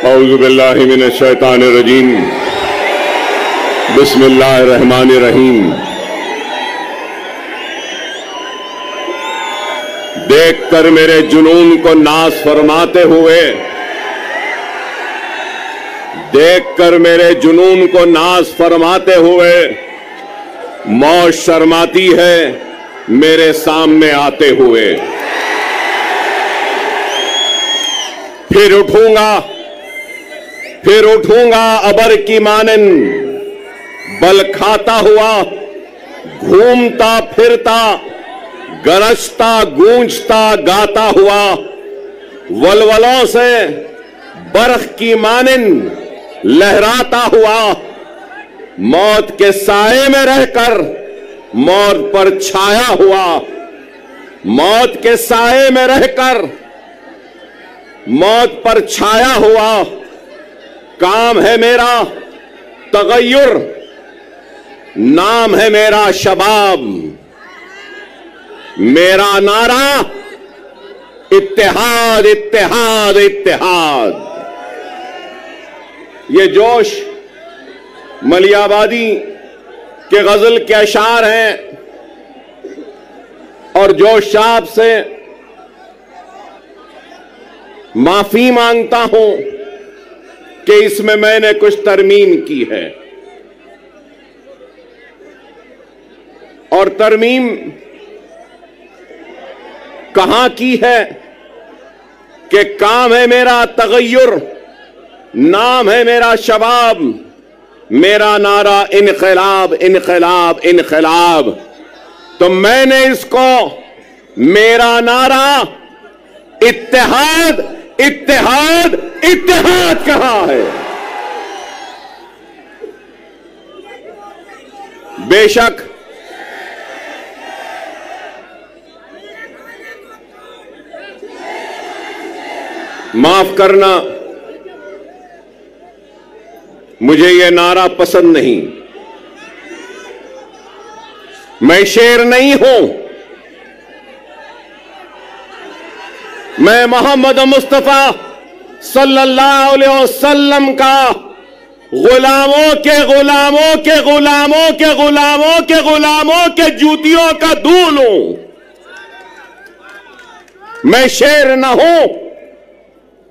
औज़ु बिल्लाहि मिनश शैतानिर रजीम। बिस्मिल्लाहिर रहमानिर रहीम। देखकर मेरे जुनून को नाज़ फरमाते हुए, देखकर मेरे जुनून को नाज़ फरमाते हुए मौत शर्माती है मेरे सामने आते हुए। फिर उठूंगा अबर की मानन, बल खाता हुआ, घूमता फिरता, गरजता गूंजता गाता हुआ, वलवलों से बरख की मानन लहराता हुआ, मौत के साए में रहकर मौत पर छाया हुआ, मौत के साए में रहकर मौत पर छाया हुआ। काम है मेरा तगय्युर, नाम है मेरा शबाब, मेरा नारा इत्तेहाद इत्तेहाद इत्तेहाद। ये जोश मलियाबादी के गजल के अशार हैं और जोश साहब से माफी मांगता हूं कि इसमें मैंने कुछ तरमीम की है। और तरमीम कहां की है कि काम है मेरा तगय्युर, नाम है मेरा शबाब, मेरा नारा इनकलाब इनकलाब इनकलाब। तो मैंने इसको मेरा नारा इत्तेहाद इत्तेहाद इत्तेहाद कहा है। बेशक माफ करना, मुझे यह नारा पसंद नहीं। मैं शेर नहीं हूं, मैं मोहम्मद मुस्तफा सल्लल्लाहु अलैहि वसल्लम का गुलामों के गुलामों के गुलामों के गुलामों के गुलामों के जूतियों का दूल हूं। मैं शेर ना हूं,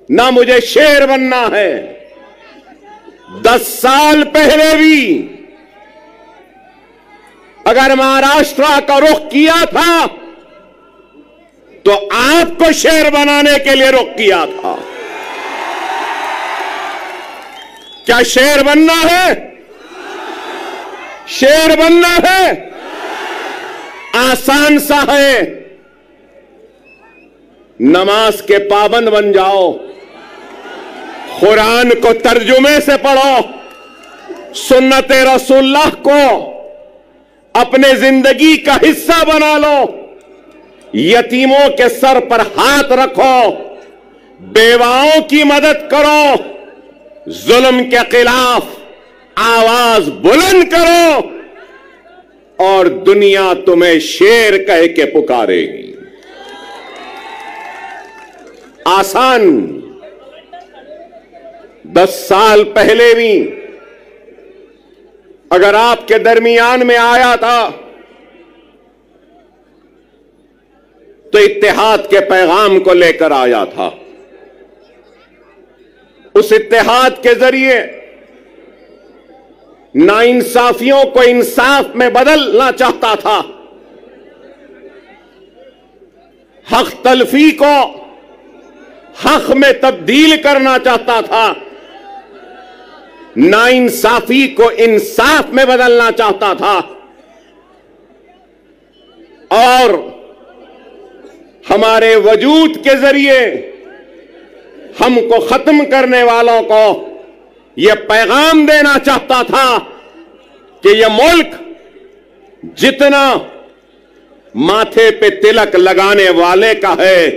ना मुझे शेर बनना है। 10 साल पहले भी अगर महाराष्ट्र का रुख किया था तो आपको शेर बनाने के लिए रुख किया था। क्या शेर बनना है? शेर बनना है आसान सा है। नमाज के पाबंद बन जाओ, कुरान को तर्जुमे से पढ़ो, सुन्नते रसूलुल्लाह को अपने जिंदगी का हिस्सा बना लो, यतीमों के सर पर हाथ रखो, बेवाओं की मदद करो, जुल्म के खिलाफ आवाज बुलंद करो और दुनिया तुम्हें शेर कह के पुकारेगी। आसान 10 साल पहले भी अगर आपके दरमियान में आया था तो इत्तेहाद के पैगाम को लेकर आया था। उस इत्तेहाद के जरिए नाइंसाफियों को इंसाफ में बदलना चाहता था, हक तलफी को हक में तब्दील करना चाहता था, नाइंसाफी को इंसाफ में बदलना चाहता था और हमारे वजूद के जरिए हमको खत्म करने वालों को यह पैगाम देना चाहता था कि यह मुल्क जितना माथे पे तिलक लगाने वाले का है,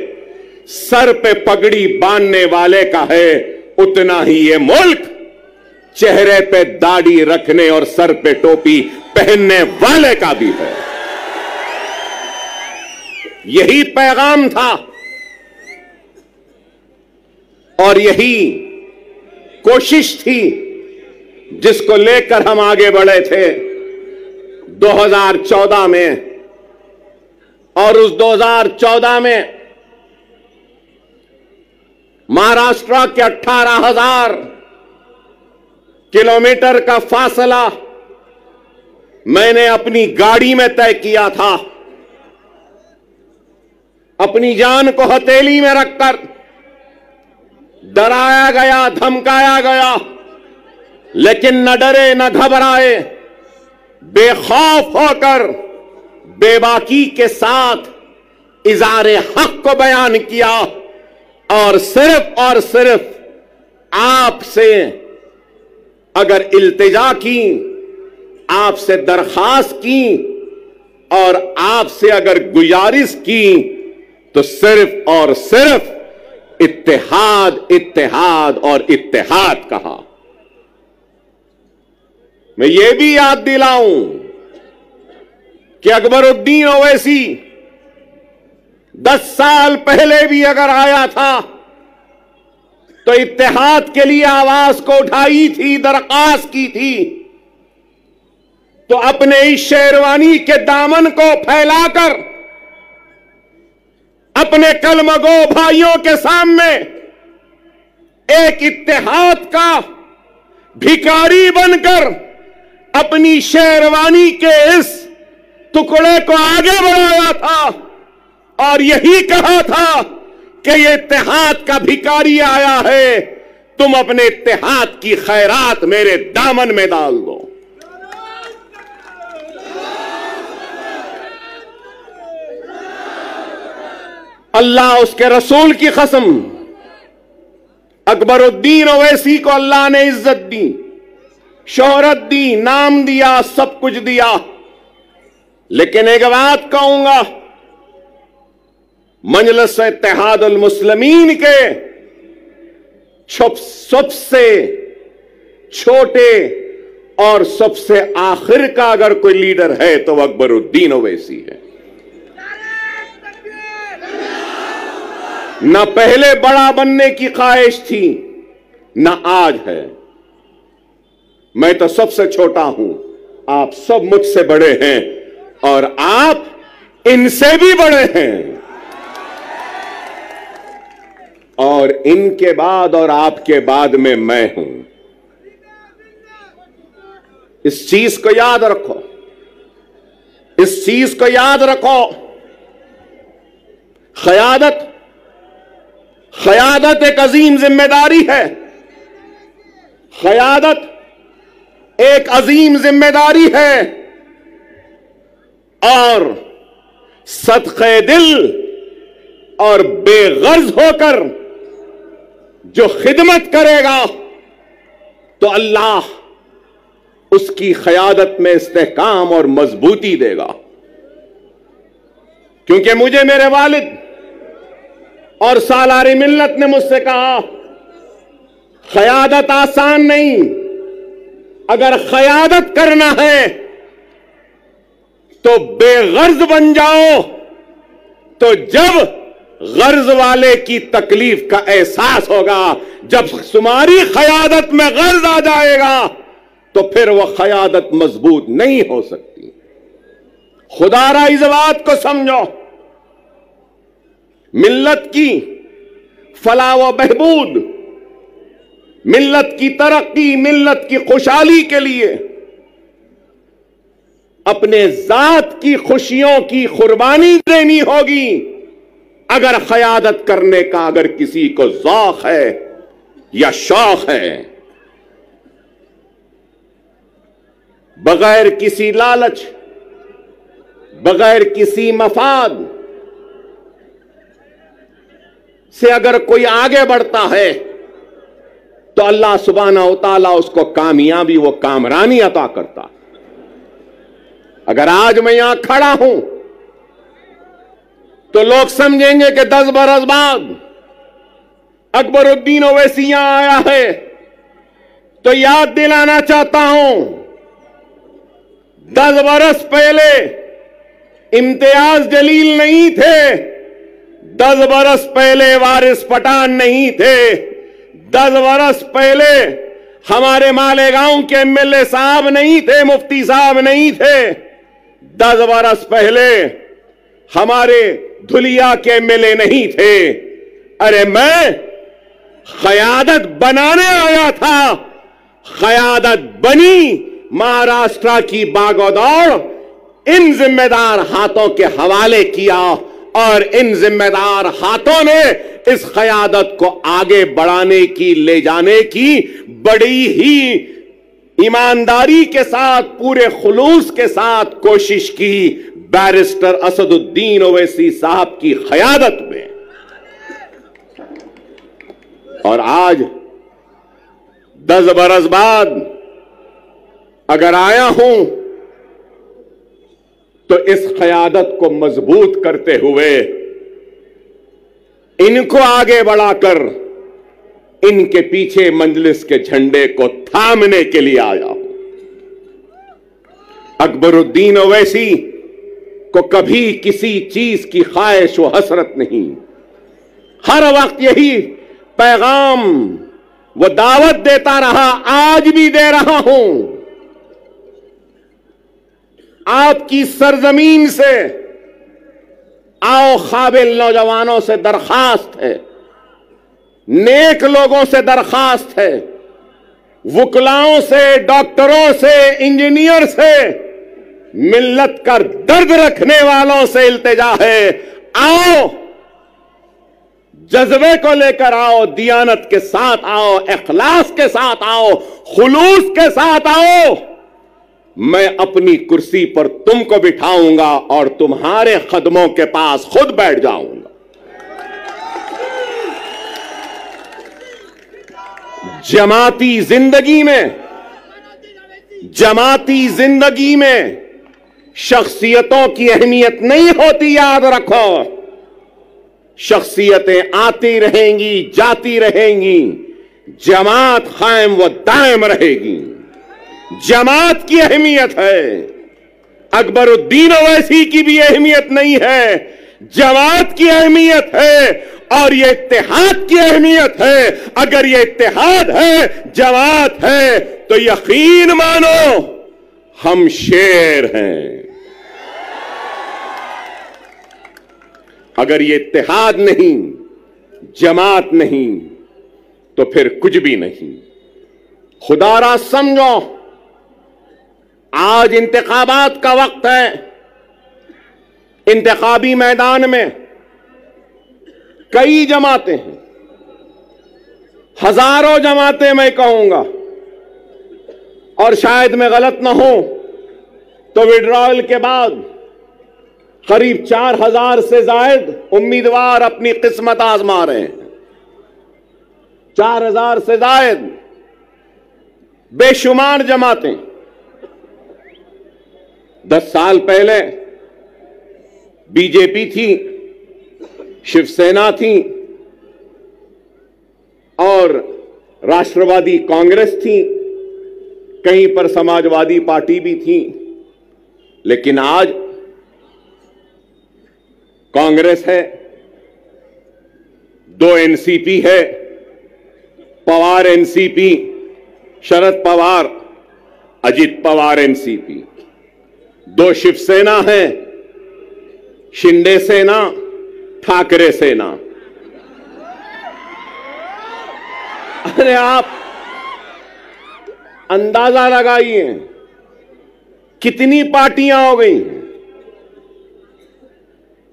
सर पे पगड़ी बांधने वाले का है, उतना ही यह मुल्क चेहरे पे दाढ़ी रखने और सर पे टोपी पहनने वाले का भी है। यही पैगाम था और यही कोशिश थी जिसको लेकर हम आगे बढ़े थे 2014 में, और उस 2014 में महाराष्ट्र के 18,000 किलोमीटर का फासला मैंने अपनी गाड़ी में तय किया था। अपनी जान को हथेली में रखकर डराया गया, धमकाया गया, लेकिन न डरे न घबराए, बेखौफ होकर बेबाकी के साथ इज़ारे हक को बयान किया और सिर्फ आपसे अगर इल्तिजा की, आपसे दरखास्त की और आपसे अगर गुजारिश की तो सिर्फ और सिर्फ इत्तेहाद, इत्तेहाद और इत्तेहाद कहा। मैं ये भी याद दिलाऊं कि अकबरुद्दीन ओवैसी 10 साल पहले भी अगर आया था तो इत्तेहाद के लिए आवाज को उठाई थी, दरखास्त की थी, तो अपने इस शेरवानी के दामन को फैलाकर अपने कलमगो भाइयों के सामने एक इत्तेहाद का भिखारी बनकर अपनी शेरवानी के इस टुकड़े को आगे बढ़ाया था और यही कहा था कि ये इत्तेहाद का भिखारी आया है, तुम अपने इत्तेहाद की खैरात मेरे दामन में डाल दो। अल्लाह उसके रसूल की कसम, अकबरुद्दीन ओवैसी को अल्लाह ने इज्जत दी, शोहरत दी, नाम दिया, सब कुछ दिया, लेकिन एक बात कहूंगा, मजलिस इत्तेहादुल मुस्लिमीन के सबसे छोटे और सबसे आखिर का अगर कोई लीडर है तो वह अकबरुद्दीन ओवैसी है। न पहले बड़ा बनने की ख्वाहिश थी, न आज है। मैं तो सबसे छोटा हूं, आप सब मुझसे बड़े हैं और आप इनसे भी बड़े हैं, और इनके बाद और आपके बाद में मैं हूं। इस चीज को याद रखो, इस चीज को याद रखो। क़यादत एक अजीम जिम्मेदारी है, क़यादत एक अजीम जिम्मेदारी है, और सदक़े दिल और बेगर्ज होकर जो खिदमत करेगा तो अल्लाह उसकी क़यादत में इस्तेहकाम और मजबूती देगा। क्योंकि मुझे मेरे वालिद और सालारी मिल्लत ने मुझसे कहा, क़यादत आसान नहीं, अगर क़यादत करना है तो बेगर्ज बन जाओ, तो जब गर्ज वाले की तकलीफ का एहसास होगा, जब तुम्हारी क़यादत में गर्ज आ जाएगा तो फिर वह क़यादत मजबूत नहीं हो सकती। खुदारा इस बात को समझो, मिल्लत की फलाह व बहबूद, मिल्लत की तरक्की, मिल्लत की खुशहाली के लिए अपने जात की खुशियों की कुर्बानी देनी होगी। अगर क़यादत करने का अगर किसी को ज़ौक़ है या शौक़ है, बगैर किसी लालच, बगैर किसी मफाद से अगर कोई आगे बढ़ता है तो अल्लाह सुब्हानहू व तआला उसको कामयाबी, वो कामरानी अता करता। अगर आज मैं यहां खड़ा हूं तो लोग समझेंगे कि 10 बरस बाद अकबरुद्दीन ओवैसी यहां आया है, तो याद दिलाना चाहता हूं, 10 बरस पहले इम्तियाज जलील नहीं थे, 10 बरस पहले वारिस पठान नहीं थे, 10 बरस पहले हमारे मालेगांव के एमएलए साहब नहीं थे, मुफ्ती साहब नहीं थे। 10 बरस पहले हमारे धुलिया के एमएलए नहीं थे। अरे मैं क़यादत बनाने आया था, क़यादत बनी, महाराष्ट्र की बागोदौड़ इन जिम्मेदार हाथों के हवाले किया और इन जिम्मेदार हाथों ने इस क़यादत को आगे बढ़ाने की, ले जाने की बड़ी ही ईमानदारी के साथ, पूरे खुलूस के साथ कोशिश की बैरिस्टर असदुद्दीन ओवैसी साहब की क़यादत में। और आज 10 बरस बाद अगर आया हूं तो इस क़यादत को मजबूत करते हुए, इनको आगे बढ़ाकर इनके पीछे मजलिस के झंडे को थामने के लिए आया हूं। अकबरुद्दीन ओवैसी को कभी किसी चीज की ख्वाहिश व हसरत नहीं, हर वक्त यही पैगाम वो दावत देता रहा, आज भी दे रहा हूं। आपकी सरजमीन से आओ, काबिल नौजवानों से दरखास्त है, नेक लोगों से दरखास्त है, वुकलाओं से, डॉक्टरों से, इंजीनियर से, मिल्लत का दर्द रखने वालों से इल्तिजा है, आओ, जज्बे को लेकर आओ, दियानत के साथ आओ, इखलास के साथ आओ, खुलूस के साथ आओ। मैं अपनी कुर्सी पर तुमको बिठाऊंगा और तुम्हारे कदमों के पास खुद बैठ जाऊंगा। जमाती जिंदगी में शख्सियतों की अहमियत नहीं होती, याद रखो। शख्सियतें आती रहेंगी, जाती रहेंगी, जमात कायम व दायम रहेगी। जमात की अहमियत है, अकबरुद्दीन ओवैसी की भी अहमियत नहीं है, जमात की अहमियत है और ये इत्तेहाद की अहमियत है। अगर ये इत्तेहाद है, जमात है, तो यकीन मानो हम शेर हैं। अगर ये इत्तेहाद नहीं, जमात नहीं, तो फिर कुछ भी नहीं। खुदारा समझो, आज इंतखाबात का वक्त है। इंतखाबी मैदान में कई जमातें हैं, हजारों जमातें मैं कहूंगा, और शायद मैं गलत ना हूं तो विड्रॉयल के बाद करीब 4000 से जायद उम्मीदवार अपनी किस्मत आजमा रहे हैं। 4000 से जायद बेशुमार जमातें। 10 साल पहले बीजेपी थी, शिवसेना थी और राष्ट्रवादी कांग्रेस थी, कहीं पर समाजवादी पार्टी भी थी। लेकिन आज कांग्रेस है, 2 एनसीपी है, पवार एनसीपी, शरद पवार, अजित पवार एनसीपी, 2 शिवसेना है, शिंदे सेना, ठाकरे सेना। अरे आप अंदाजा लगाइए कितनी पार्टियां हो गई।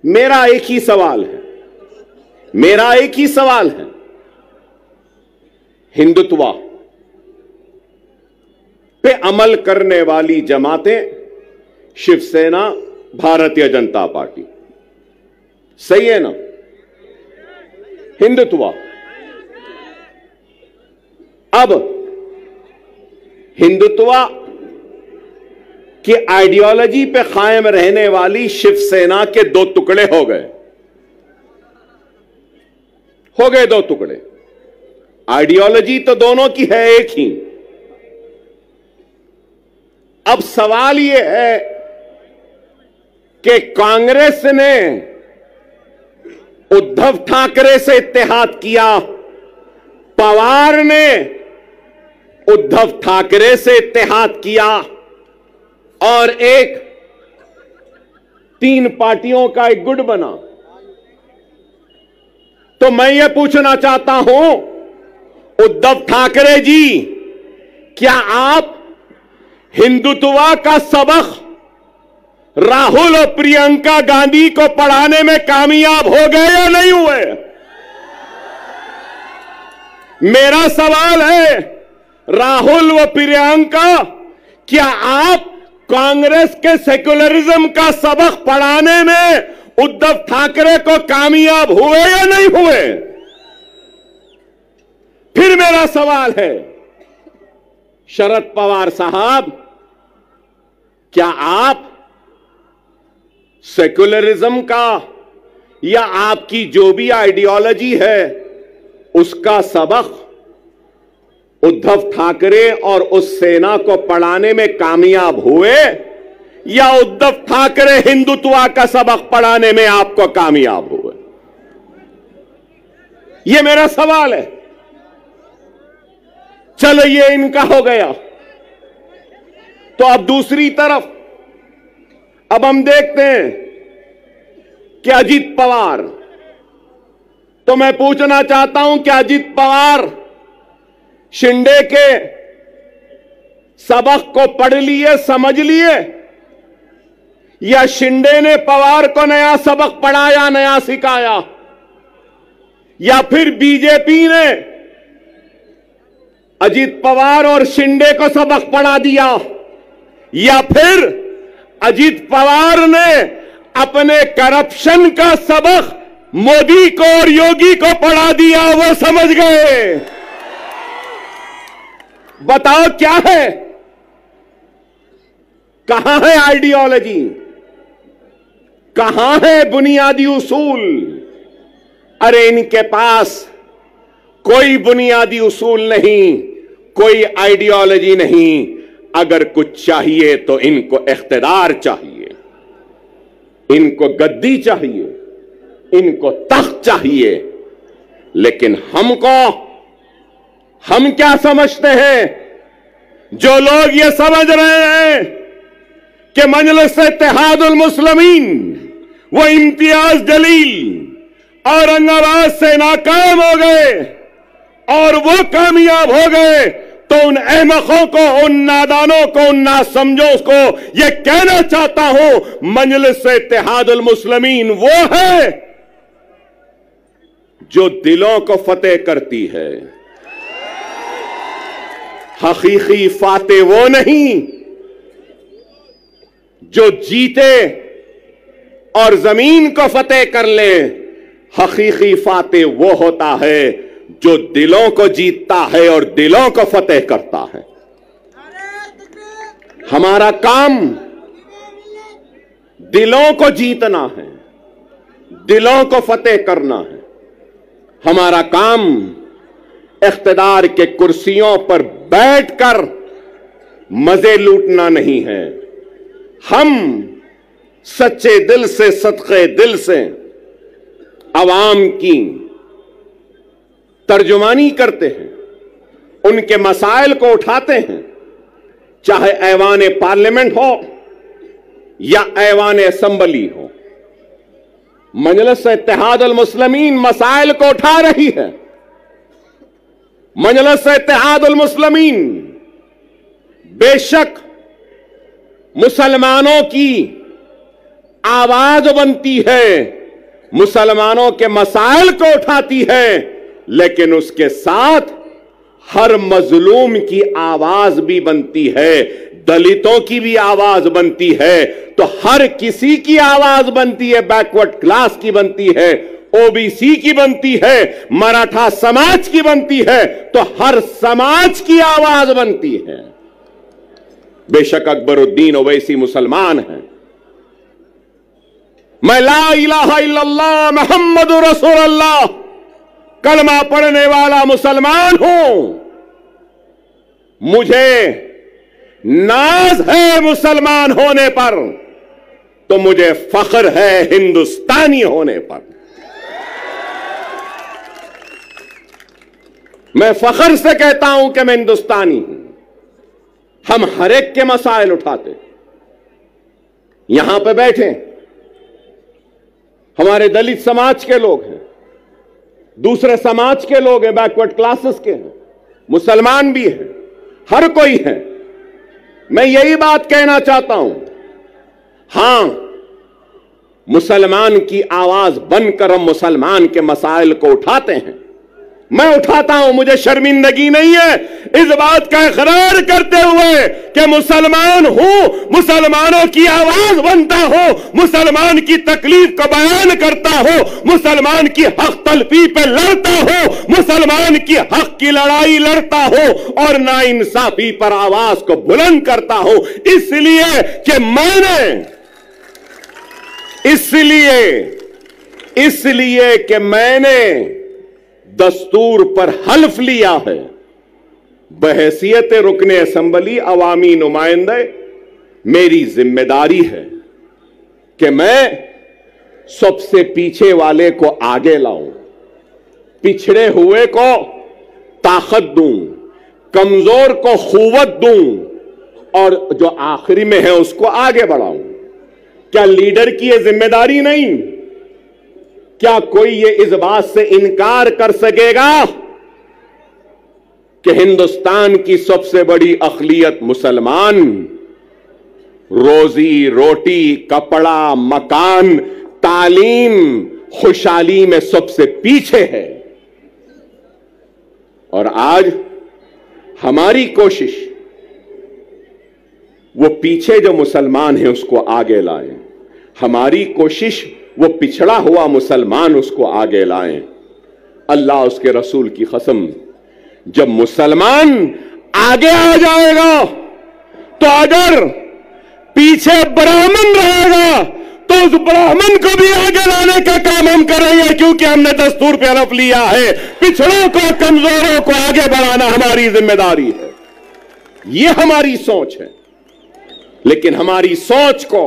मेरा एक ही सवाल है, हिंदुत्व पे अमल करने वाली जमातें, शिवसेना, भारतीय जनता पार्टी, सही है ना? हिंदुत्व। अब हिंदुत्व की आइडियोलॉजी पे कायम रहने वाली शिवसेना के 2 टुकड़े हो गए 2 टुकड़े। आइडियोलॉजी तो दोनों की है एक ही। अब सवाल यह है कि कांग्रेस ने उद्धव ठाकरे से इत्तेहाद किया, पवार ने उद्धव ठाकरे से इत्तेहाद किया और एक 3 पार्टियों का एक गुट बना। तो मैं ये पूछना चाहता हूं, उद्धव ठाकरे जी, क्या आप हिंदुत्व का सबक राहुल और प्रियंका गांधी को पढ़ाने में कामयाब हो गए या नहीं हुए? मेरा सवाल है, राहुल व प्रियंका, क्या आप कांग्रेस के सेक्युलरिज्म का सबक पढ़ाने में उद्धव ठाकरे को कामयाब हुए या नहीं हुए? फिर मेरा सवाल है, शरद पवार साहब, क्या आप सेक्युलरिज्म का या आपकी जो भी आइडियोलॉजी है उसका सबक उद्धव ठाकरे और उस सेना को पढ़ाने में कामयाब हुए, या उद्धव ठाकरे हिंदुत्व का सबक पढ़ाने में आपको कामयाब हुए? यह मेरा सवाल है। चलो ये इनका हो गया, तो अब दूसरी तरफ अब हम देखते हैं कि अजीत पवार, तो मैं पूछना चाहता हूं कि अजीत पवार शिंदे के सबक को पढ़ लिए, समझ लिए, या शिंदे ने पवार को नया सबक पढ़ाया, नया सिखाया, या फिर बीजेपी ने अजीत पवार और शिंदे को सबक पढ़ा दिया, या फिर अजीत पवार ने अपने करप्शन का सबक मोदी को और योगी को पढ़ा दिया, वो समझ गए? बताओ क्या है, कहां है आइडियोलॉजी, कहां है बुनियादी उसूल? अरे इनके पास कोई बुनियादी उसूल नहीं, कोई आइडियोलॉजी नहीं। अगर कुछ चाहिए तो इनको इख्तिदार चाहिए, इनको गद्दी चाहिए, इनको तख्त चाहिए। लेकिन हम क्या समझते हैं? जो लोग ये समझ रहे हैं कि मजलिस इत्तेहादुल मुस्लिमीन वो इम्तियाज जलील औरंगाबाद से नाकाम हो गए और वो कामयाब हो गए, तो उन अहमकों को, उन नादानों को, उन नासमझों को ये कहना चाहता हूं, मजलिस इत्तेहादुल मुस्लिमीन वो है जो दिलों को फतेह करती है। हकीकी फातेह वो नहीं जो जीते और जमीन को फतेह कर ले। हकीकी फातेह वो होता है जो दिलों को जीतता है और दिलों को फतेह करता है। हमारा काम दिलों को जीतना है, दिलों को फतेह करना है। हमारा काम इख्तिदार के कुर्सियों पर बैठकर मजे लूटना नहीं है। हम सच्चे दिल से, सदके दिल से अवाम की तर्जुमानी करते हैं, उनके मसाइल को उठाते हैं, चाहे ऐवान पार्लियामेंट हो या ऐवान असेंबली हो। मजलिस इत्तेहादुल मुस्लिमीन मसाइल को उठा रही है। मजलिस इत्तेहादुल मुस्लिमीन बेशक मुसलमानों की आवाज बनती है, मुसलमानों के मसाइल को उठाती है, लेकिन उसके साथ हर मजलूम की आवाज भी बनती है, दलितों की भी आवाज बनती है, तो हर किसी की आवाज बनती है। बैकवर्ड क्लास की बनती है, ओबीसी की बनती है, मराठा समाज की बनती है, तो हर समाज की आवाज बनती है। बेशक अकबरुद्दीन ओवैसी मुसलमान है, मैं ला इलाहा इल्लल्लाह मुहम्मदुर रसूलुल्लाह कलमा पढ़ने वाला मुसलमान हूं। मुझे नाज है मुसलमान होने पर, तो मुझे फख्र है हिंदुस्तानी होने पर। मैं फख्र से कहता हूं कि मैं हिंदुस्तानी हूं। हम हर एक के मसाइल उठाते। यहां पे बैठे हमारे दलित समाज के लोग हैं, दूसरे समाज के लोग हैं, बैकवर्ड क्लासेस के हैं, मुसलमान भी हैं, हर कोई है। मैं यही बात कहना चाहता हूं, हां, मुसलमान की आवाज बनकर हम मुसलमान के मसाइल को उठाते हैं। मैं उठाता हूं, मुझे शर्मिंदगी नहीं है इस बात का इकरार करते हुए कि मुसलमान हूं, मुसलमानों की आवाज बनता हो, मुसलमान की तकलीफ को बयान करता हो, मुसलमान की हक तलफी पे लड़ता हो, मुसलमान की हक की लड़ाई लड़ता हो और नाइंसाफी पर आवाज को बुलंद करता हो। इसलिए कि मैंने दस्तूर पर हल्फ लिया है, बहैसियत रुकने असेंबली अवामी नुमाइंदे मेरी जिम्मेदारी है कि मैं सबसे पीछे वाले को आगे लाऊं, पिछड़े हुए को ताकत दूं, कमजोर को खुव्वत दूं और जो आखिरी में है उसको आगे बढ़ाऊं। क्या लीडर की यह जिम्मेदारी नहीं? क्या कोई ये इस बात से इनकार कर सकेगा कि हिंदुस्तान की सबसे बड़ी अक़लियत मुसलमान रोजी रोटी, कपड़ा, मकान, तालीम, खुशहाली में सबसे पीछे है? और आज हमारी कोशिश वो पीछे जो मुसलमान है उसको आगे लाएं, हमारी कोशिश वो पिछड़ा हुआ मुसलमान उसको आगे लाएं। अल्लाह उसके रसूल की कसम, जब मुसलमान आगे आ जाएगा तो अगर पीछे ब्राह्मण रहेगा तो उस ब्राह्मण को भी आगे लाने का काम हम करेंगे, क्योंकि हमने दस्तूर पे हलफ लिया है पिछड़ों को, कमजोरों को आगे बढ़ाना हमारी जिम्मेदारी है। यह हमारी सोच है। लेकिन हमारी सोच को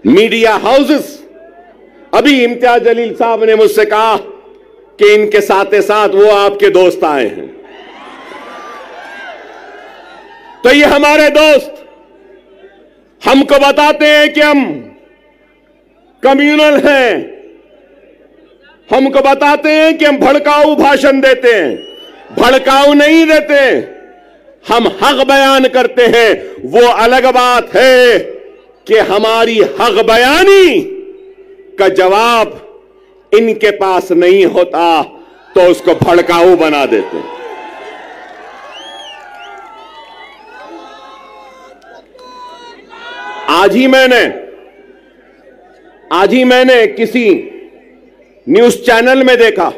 मीडिया हाउसेस, अभी इम्तियाज जलील साहब ने मुझसे कहा कि इनके साथ साथ वो आपके दोस्त आए हैं, तो ये हमारे दोस्त हमको बताते हैं कि हम कम्युनल हैं, हमको बताते हैं कि हम भड़काऊ भाषण देते हैं। भड़काऊ नहीं देते, हम हक बयान करते हैं। वो अलग बात है कि हमारी हक बयानी का जवाब इनके पास नहीं होता तो उसको भड़काऊ बना देते हैं। आज ही मैंने किसी न्यूज चैनल में देखा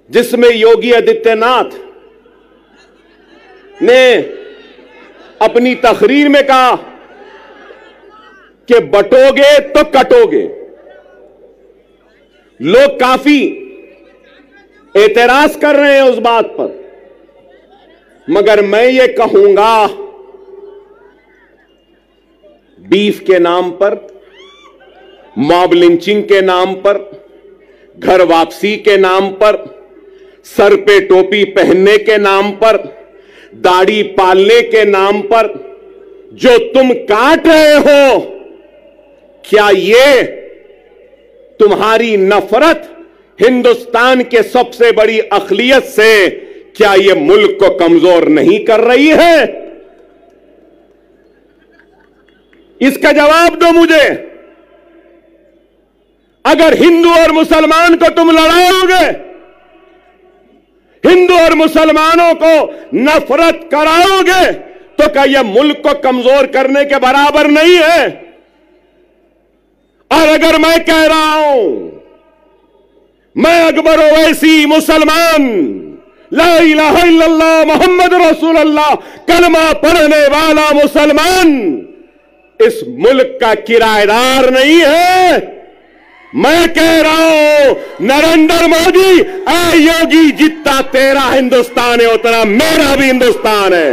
जिसमें योगी आदित्यनाथ ने अपनी तकरीर में कहा कि बटोगे तो कटोगे। लोग काफी एतराज कर रहे हैं उस बात पर, मगर मैं ये कहूंगा, बीफ के नाम पर, मॉब लिंचिंग के नाम पर, घर वापसी के नाम पर, सर पे टोपी पहनने के नाम पर, दाढ़ी पालने के नाम पर जो तुम काट रहे हो, क्या ये तुम्हारी नफरत हिंदुस्तान के सबसे बड़ी अक़लियत से, क्या ये मुल्क को कमजोर नहीं कर रही है? इसका जवाब दो मुझे। अगर हिंदू और मुसलमान को तुम लड़ाओगे, हिंदू और मुसलमानों को नफरत कराओगे, तो क्या यह मुल्क को कमजोर करने के बराबर नहीं है? और अगर मैं कह रहा हूं, मैं अकबर ओवैसी मुसलमान, ला इलाहा इल्लल्लाह मोहम्मद रसूलुल्लाह कलमा पढ़ने वाला मुसलमान इस मुल्क का किराएदार नहीं है। मैं कह रहा हूं, नरेंद्र मोदी, ऐ योगी, जितना तेरा हिंदुस्तान है उतना मेरा भी हिंदुस्तान है।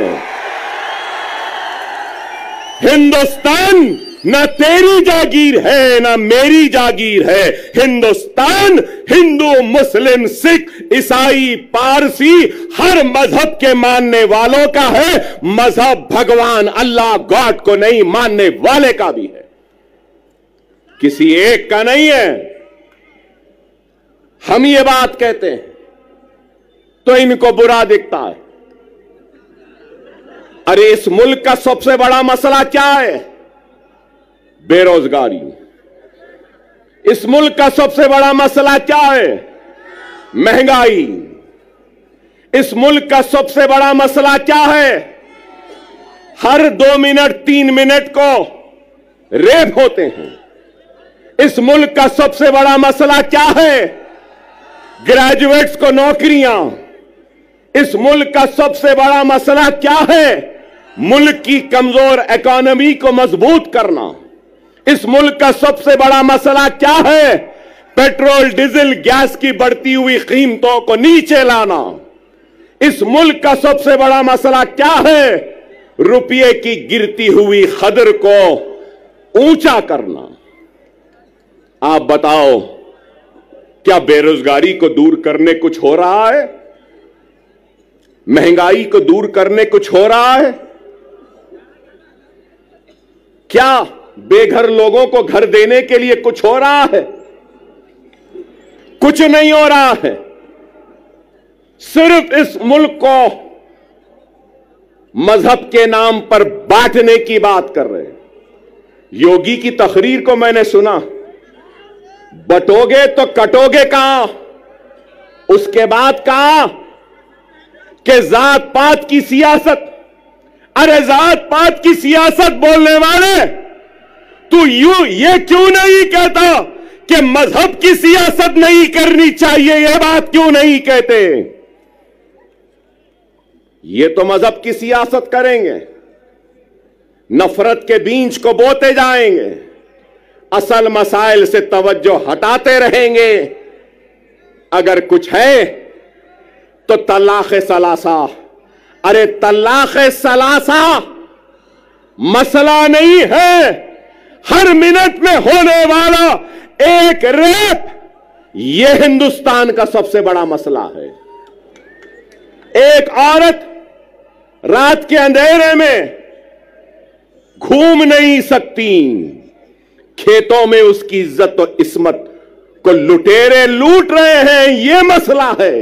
हिंदुस्तान ना तेरी जागीर है ना मेरी जागीर है। हिंदुस्तान हिंदू मुस्लिम सिख ईसाई पारसी हर मजहब के मानने वालों का है। मजहब भगवान अल्लाह गॉड को नहीं मानने वाले का भी है, किसी एक का नहीं है। हम ये बात कहते हैं तो इनको बुरा दिखता है। अरे इस मुल्क का सबसे बड़ा मसला क्या है? बेरोजगारी। इस मुल्क का सबसे बड़ा मसला क्या है? महंगाई। इस मुल्क का सबसे बड़ा मसला क्या है? हर 2 मिनट 3 मिनट को रेप होते हैं। इस मुल्क का सबसे बड़ा मसला क्या है? ग्रेजुएट्स को नौकरियां। इस मुल्क का सबसे बड़ा मसला क्या है? मुल्क की कमजोर इकोनॉमी को मजबूत करना। इस मुल्क का सबसे बड़ा मसला क्या है? पेट्रोल डीजल गैस की बढ़ती हुई कीमतों को नीचे लाना। इस मुल्क का सबसे बड़ा मसला क्या है? रुपये की गिरती हुई कदर को ऊंचा करना। आप बताओ, क्या बेरोजगारी को दूर करने कुछ हो रहा है? महंगाई को दूर करने कुछ हो रहा है? क्या बेघर लोगों को घर देने के लिए कुछ हो रहा है? कुछ नहीं हो रहा है। सिर्फ इस मुल्क को मजहब के नाम पर बांटने की बात कर रहे हैं। योगी की तकरीर को मैंने सुना, बटोगे तो कटोगे कहां? उसके बाद कहा कि जात पात की सियासत। अरे जात पात की सियासत बोलने वाले, तू ये क्यों नहीं कहता कि मजहब की सियासत नहीं करनी चाहिए? यह बात क्यों नहीं कहते? ये तो मजहब की सियासत करेंगे, नफरत के बीज को बोते जाएंगे, असल मसाइल से तवज्जो हटाते रहेंगे। अगर कुछ है तो तलाक़ सलासा। अरे तलाक़ सलासा मसला नहीं है, हर मिनट में होने वाला एक रेप, यह हिंदुस्तान का सबसे बड़ा मसला है। एक औरत रात के अंधेरे में घूम नहीं सकती, खेतों में उसकी इज्जत और इस्मत को लुटेरे लूट रहे हैं, यह मसला है।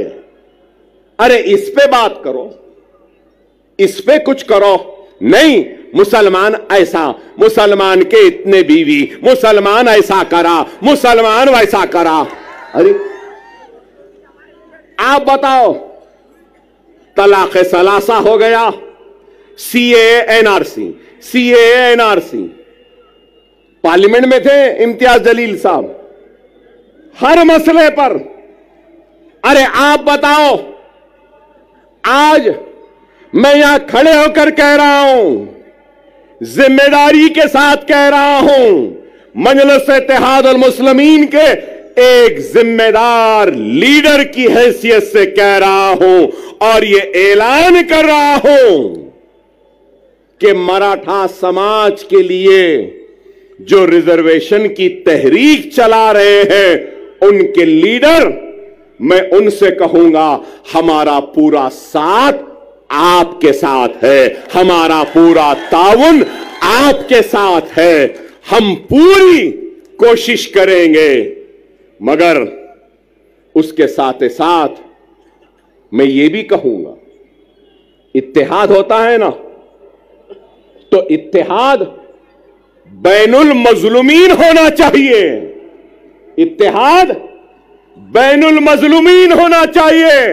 अरे इस पे बात करो, इस पे कुछ करो। नहीं, मुसलमान ऐसा, मुसलमान के इतने बीवी, मुसलमान ऐसा करा, मुसलमान वैसा करा। अरे आप बताओ, तलाक़ सलासा हो गया, CAA NRC, CAA NRC. Parliament में थे इम्तियाज जलील साहब, हर मसले पर। अरे आप बताओ, आज मैं यहां खड़े होकर कह रहा हूं, जिम्मेदारी के साथ कह रहा हूं, मजलिस इत्तेहादुल मुस्लिमीन के एक जिम्मेदार लीडर की हैसियत से कह रहा हूं और ये ऐलान कर रहा हूं कि मराठा समाज के लिए जो रिजर्वेशन की तहरीक चला रहे हैं, उनके लीडर, मैं उनसे कहूंगा, हमारा पूरा साथ आपके साथ है, हमारा पूरा ताउन आपके साथ है। हम पूरी कोशिश करेंगे, मगर उसके साथ साथ मैं ये भी कहूंगा, इत्तेहाद होता है ना, तो इत्तेहाद बैनुल मजलूमीन होना चाहिए। इत्तेहाद बैनुल मजलूमीन होना चाहिए।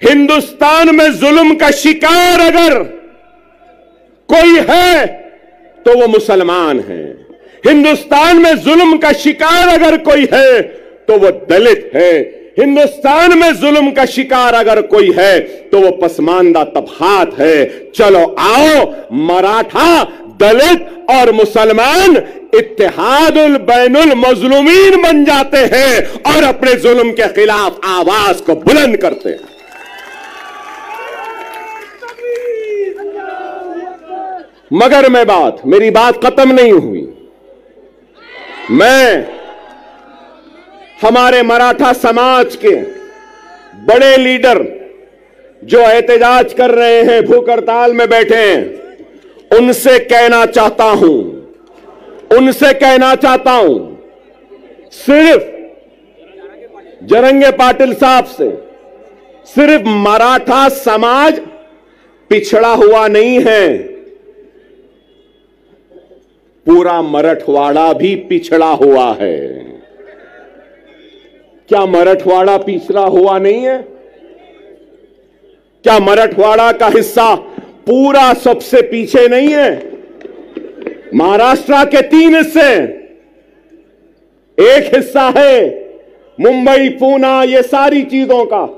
हिंदुस्तान में जुल्म का शिकार अगर कोई है तो वो मुसलमान है। हिंदुस्तान में जुल्म का शिकार अगर कोई है तो वो दलित है। हिंदुस्तान में जुल्म का शिकार अगर कोई है तो वो पसमानदा तबकात है। चलो आओ, मराठा, दलित और मुसलमान इत्तेहादुल बैनुल मजलूमीन बन जाते हैं और अपने जुल्म के खिलाफ आवाज को बुलंद करते हैं। मगर मेरी बात खत्म नहीं हुई। मैं हमारे मराठा समाज के बड़े लीडर जो एहतजाज कर रहे हैं, भूख हड़ताल में बैठे हैं, उनसे कहना चाहता हूं, सिर्फ जरंगे पाटिल साहब से सिर्फ मराठा समाज पिछड़ा हुआ नहीं है, पूरा मराठवाड़ा भी पिछड़ा हुआ है। क्या मराठवाड़ा पिछड़ा हुआ नहीं है? क्या मराठवाड़ा का हिस्सा पूरा सबसे पीछे नहीं है? महाराष्ट्र के 3 हिस्से, एक हिस्सा है मुंबई, पूना, ये सारी चीजों का,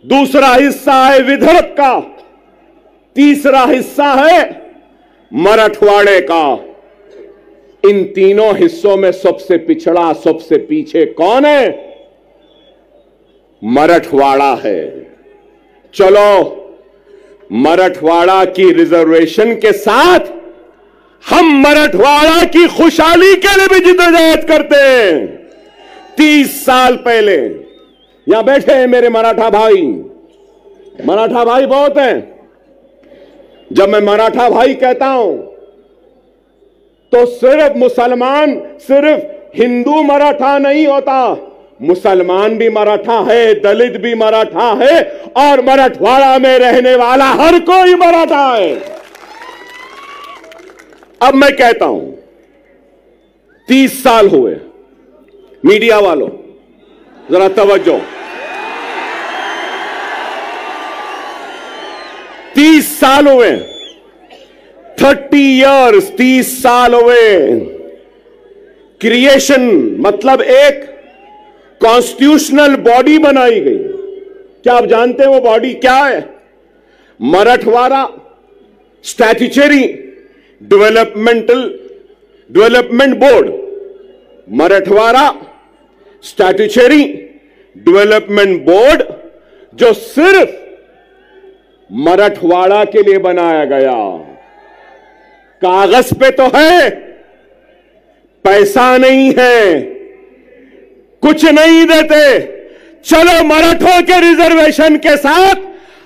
दूसरा हिस्सा है विदर्भ का, तीसरा हिस्सा है मराठवाड़े का। इन तीनों हिस्सों में सबसे पिछड़ा, सबसे पीछे कौन है? मराठवाड़ा है। चलो मराठवाड़ा की रिजर्वेशन के साथ हम मराठवाड़ा की खुशहाली के लिए भी जिद्दोजहद करते हैं। 30 साल पहले यहां बैठे हैं मेरे मराठा भाई बहुत हैं। जब मैं मराठा भाई कहता हूं तो सिर्फ मुसलमान, सिर्फ हिंदू मराठा नहीं होता, मुसलमान भी मराठा है, दलित भी मराठा है, और मराठवाड़ा में रहने वाला हर कोई मराठा है। अब मैं कहता हूं 30 साल हुए, मीडिया वालों जरा तवज्जो, 30 साल हुए, 30 इयर्स, 30 साल हुए। क्रिएशन मतलब एक कॉन्स्टिट्यूशनल बॉडी बनाई गई। क्या आप जानते हैं वो बॉडी क्या है? Marathwada statutory development board. Marathwada statutory development board जो सिर्फ मराठवाड़ा के लिए बनाया गया। कागज पे तो है, पैसा नहीं है, कुछ नहीं देते। चलो मराठों के रिजर्वेशन के साथ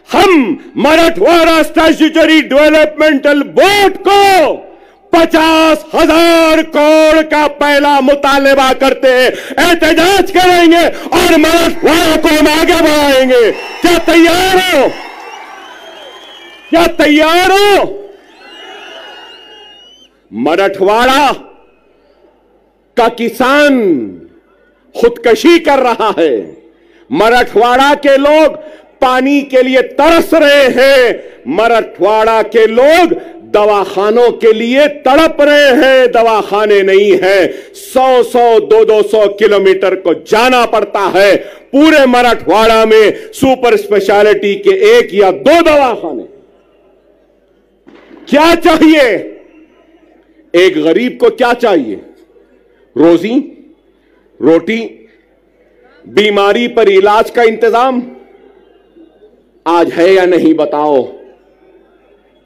हम मराठवाड़ा स्टैट्यूटरी डेवलपमेंटल बोर्ड को 50,000 करोड़ का पहला मुतालबा करते हैं, एहतजाज करेंगे और मराठवाड़ा को हम आगे बढ़ाएंगे। क्या तैयार हो? क्या तैयार हो? मराठवाड़ा का किसान खुदकशी कर रहा है। मराठवाड़ा के लोग पानी के लिए तरस रहे हैं। मराठवाड़ा के लोग दवाखानों के लिए तड़प रहे हैं, दवाखाने नहीं है। 100-100, 200-200 किलोमीटर को जाना पड़ता है। पूरे मराठवाड़ा में सुपर स्पेशलिटी के 1 या 2 दवाखाने। क्या चाहिए? एक गरीब को क्या चाहिए? रोजी, रोटी, बीमारी पर इलाज का इंतजाम आज है या नहीं बताओ?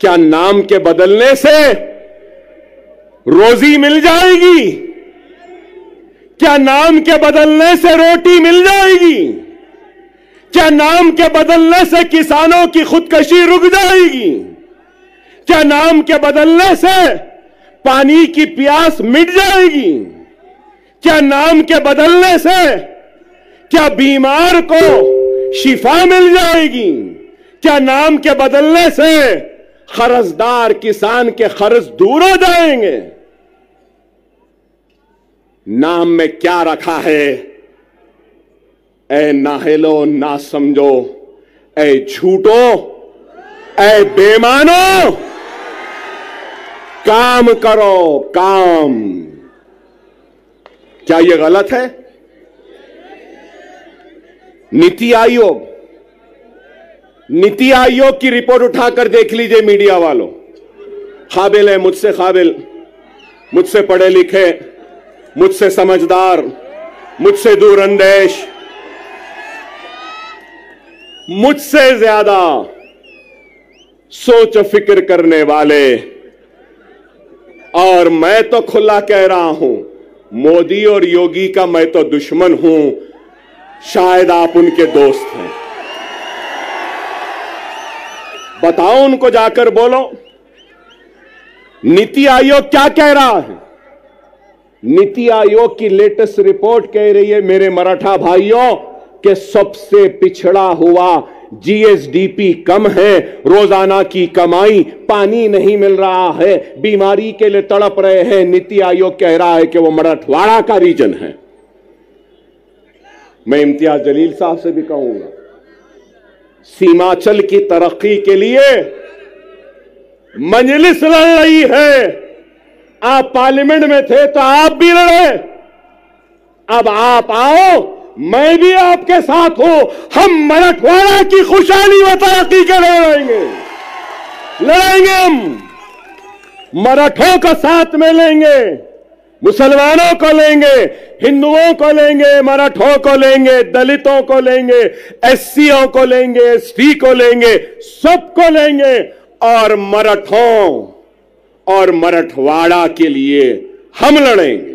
क्या नाम के बदलने से रोजी मिल जाएगी? क्या नाम के बदलने से रोटी मिल जाएगी? क्या नाम के बदलने से किसानों की खुदकशी रुक जाएगी? क्या नाम के बदलने से पानी की प्यास मिट जाएगी? क्या नाम के बदलने से क्या बीमार को शिफा मिल जाएगी? क्या नाम के बदलने से कर्जदार किसान के कर्ज दूर हो जाएंगे? नाम में क्या रखा है? ऐ नाहेलो ना समझो, ऐ झूठो, ऐ बेमानो, काम करो काम। क्या यह गलत है? नीति आयोग की रिपोर्ट उठाकर देख लीजिए मीडिया वालों। काबिल है, मुझसे काबिल, मुझसे पढ़े लिखे, मुझसे समझदार, मुझसे दूरअंदेश, मुझसे ज्यादा सोच फिक्र करने वाले और मैं तो खुला कह रहा हूं, मोदी और योगी का मैं तो दुश्मन हूं, शायद आप उनके दोस्त हैं। बताओ, उनको जाकर बोलो। नीति आयोग क्या कह रहा है? नीति आयोग की लेटेस्ट रिपोर्ट कह रही है, मेरे मराठा भाइयों, कि सबसे पिछड़ा हुआ जीएसडीपी कम है, रोजाना की कमाई, पानी नहीं मिल रहा है, बीमारी के लिए तड़प रहे हैं। नीति आयोग कह रहा है कि वो मराठवाड़ा का रीजन है। मैं इम्तियाज जलील साहब से भी कहूंगा, सीमांचल की तरक्की के लिए मजलिस लड़ रही है। आप पार्लियामेंट में थे तो आप भी लड़े, अब आप आओ, मैं भी आपके साथ हूं। हम मराठवाड़ा की खुशहाली व तरक्की के लिए लड़ेंगे। हम मराठों को साथ में लेंगे, मुसलमानों को लेंगे, हिंदुओं को लेंगे, मराठों को लेंगे, दलितों को लेंगे, एससीओ को लेंगे, एसटी को लेंगे, सबको लेंगे और मराठों और मराठवाड़ा के लिए हम लड़ेंगे।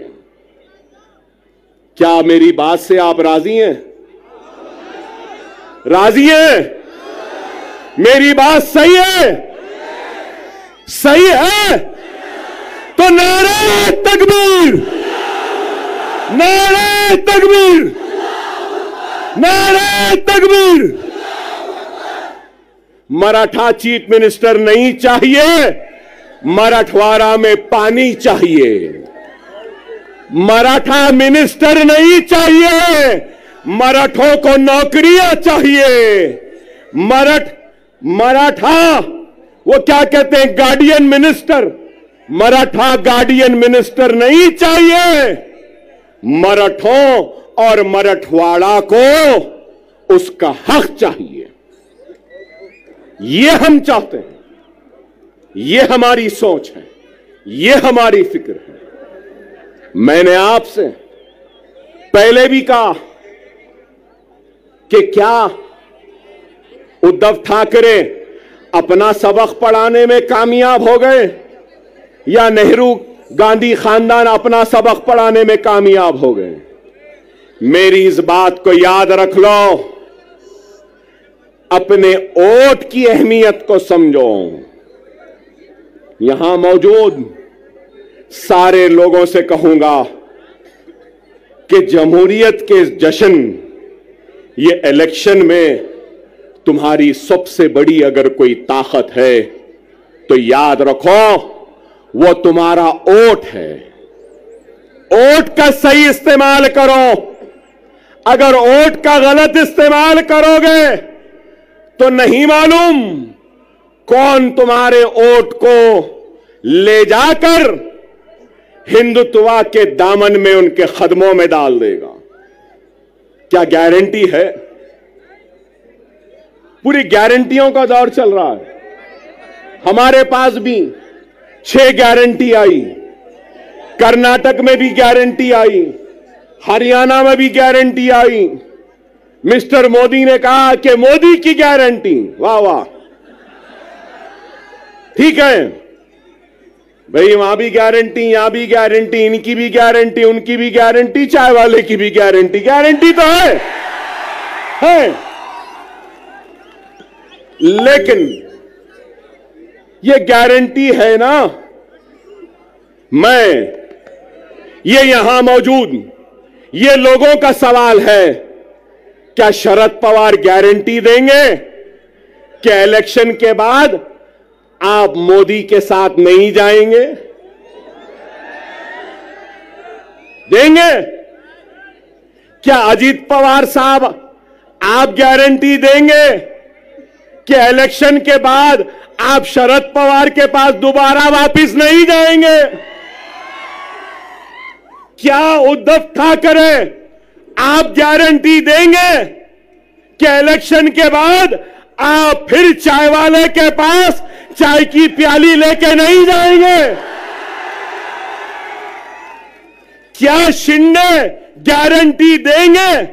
क्या मेरी बात से आप राजी हैं? राजी हैं? मेरी बात सही है? सही है तो नारे तकबीर, नारे तकबीर, नारे तकबीर। मराठा चीफ मिनिस्टर नहीं चाहिए, मराठवाड़ा में पानी चाहिए। मराठा मिनिस्टर नहीं चाहिए, मराठों को नौकरियां चाहिए। मराठा वो क्या कहते हैं, guardian minister, Maratha guardian minister नहीं चाहिए। मराठों और मराठवाड़ा को उसका हक चाहिए। ये हम चाहते हैं, ये हमारी सोच है, ये हमारी फिक्र है। मैंने आपसे पहले भी कहा कि क्या उद्धव ठाकरे अपना सबक पढ़ाने में कामयाब हो गए या नेहरू गांधी खानदान अपना सबक पढ़ाने में कामयाब हो गए? मेरी इस बात को याद रख लो, अपने वोट की अहमियत को समझो। यहां मौजूद सारे लोगों से कहूंगा कि जमहूरियत के जश्न, ये इलेक्शन में तुम्हारी सबसे बड़ी अगर कोई ताकत है तो याद रखो, वो तुम्हारा वोट है। वोट का सही इस्तेमाल करो। अगर वोट का गलत इस्तेमाल करोगे तो नहीं मालूम कौन तुम्हारे वोट को ले जाकर हिंदुत्व के दामन में, उनके कदमों में डाल देगा। क्या गारंटी है? पूरी गारंटियों का दौर चल रहा है। हमारे पास भी 6 गारंटी आई, कर्नाटक में भी गारंटी आई, हरियाणा में भी गारंटी आई। मिस्टर मोदी ने कहा कि मोदी की गारंटी, वाह वाह, ठीक है भाई, वहां भी गारंटी, यहां भी गारंटी, इनकी भी गारंटी, उनकी भी गारंटी, चाय वाले की भी गारंटी। गारंटी तो है। लेकिन ये गारंटी है ना, ये यहां मौजूद ये लोगों का सवाल है, क्या शरद पवार गारंटी देंगे कि इलेक्शन के बाद आप मोदी के साथ नहीं जाएंगे? देंगे? क्या अजीत पवार साहब आप गारंटी देंगे कि इलेक्शन के बाद आप शरद पवार के पास दोबारा वापस नहीं जाएंगे? क्या उद्धव ठाकरे आप गारंटी देंगे कि इलेक्शन के बाद आप फिर चाय वाले के पास चाय की प्याली लेके नहीं जाएंगे? क्या शिंदे गारंटी देंगे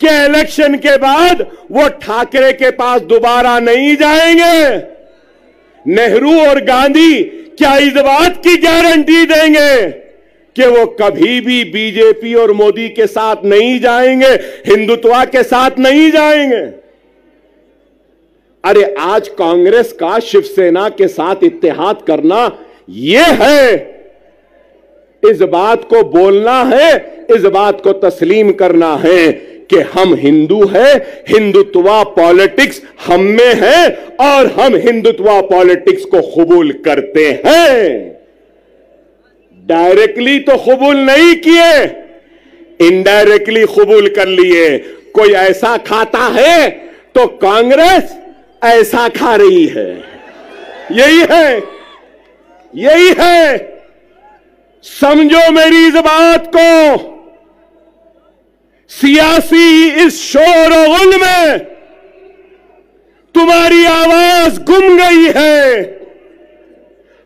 कि इलेक्शन के बाद वो ठाकरे के पास दोबारा नहीं जाएंगे? नेहरू और गांधी क्या इस बात की गारंटी देंगे कि वो कभी भी बीजेपी और मोदी के साथ नहीं जाएंगे, हिंदुत्व के साथ नहीं जाएंगे? अरे आज कांग्रेस का शिवसेना के साथ इत्तेहाद करना यह है, इस बात को बोलना है, इस बात को तस्लीम करना है कि हम हिंदू हैं, हिंदुत्व पॉलिटिक्स हम में है और हम हिंदुत्व पॉलिटिक्स को कबूल करते हैं। डायरेक्टली तो कबूल नहीं किए, इनडायरेक्टली कबूल कर लिए। कोई ऐसा खाता है तो कांग्रेस ऐसा खा रही है। यही है, यही है। समझो मेरी इस बात को। सियासी इस शोर और गुल में तुम्हारी आवाज गुम गई है।